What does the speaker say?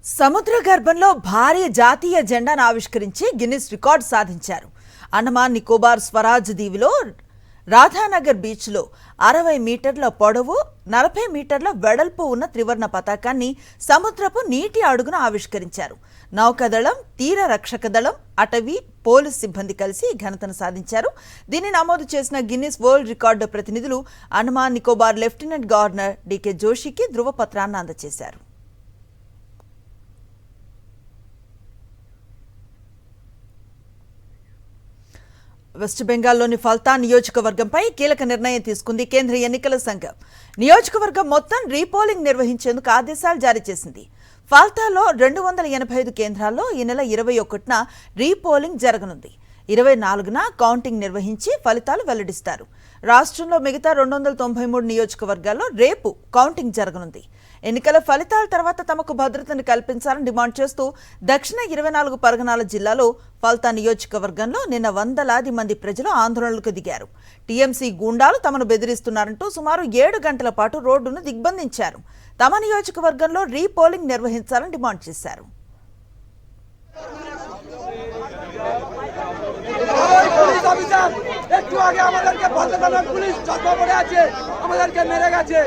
సముద్ర గర్భంలో భారీ జాతీయ జెండాను ఆవిష్కరించి గిన్నిస్ రికార్డు సాధించారు. అండమాన్ నికోబార్ స్వరాజ్ దీవిలో రాధానగర్ బీచ్లో 60 మీటర్ల పొడవు 40 మీటర్ల వెడల్పు ఉన్న త్రివర్ణ పతాకాన్ని సముద్రపు నీటి అడుగున ఆవిష్కరించారు. నౌకాదళం, తీర రక్షక దళం, అటవీ, పోలీస్ సిబ్బంది కలిసి ఈ ఘనతను సాధించారు. దీన్ని నమోదు చేసిన గిన్నిస్ వరల్డ్ రికార్డు ప్రతినిధులు అండమాన్ నికోబార్ లెఫ్టినెంట్ గవర్నర్ డికే జోషికి ధృవపత్రాన్ని అందజేశారు. వెస్ట్ బెంగాల్లోని ఫల్తా నియోజకవర్గంపై కీలక నిర్ణయం తీసుకుంది కేంద్ర ఎన్నికల సంఘం. నియోజకవర్గం మొత్తం రీపోలింగ్ నిర్వహించేందుకు ఆదేశాలు జారీ చేసింది. ఫల్తాలో 285 కేంద్రాల్లో ఈ నెల 21న రీపోలింగ్ జరగనుంది. 24న కౌంటింగ్ నిర్వహించి ఫలితాలు వెల్లడిస్తారు. రాష్ట్రంలో మిగతా 293 నియోజకవర్గాల్లో రేపు కౌంటింగ్ జరగనుంది. ఎన్నికల ఫలితాల తర్వాత తమకు భద్రతను కల్పించాలని డిమాండ్ చేస్తూ దక్షిణ 24 పరగనాల జిల్లాలో ఫల్తా నియోజకవర్గంలో నిన్న వందలాది మంది ప్రజలు ఆందోళనలకు దిగారు. టీఎంసీ గూండాలు తమను బెదిరిస్తున్నారంటూ సుమారు 7 గంటల పాటు రోడ్డును దిగ్బంధించారు. తమ నియోజకవర్గంలో రీపోలింగ్ నిర్వహించాలని డిమాండ్ చేశారు. একটু আগে আমাদেরকে পুলিশ চক্র পড়ে আছে, আমাদেরকে মেরে গেছে।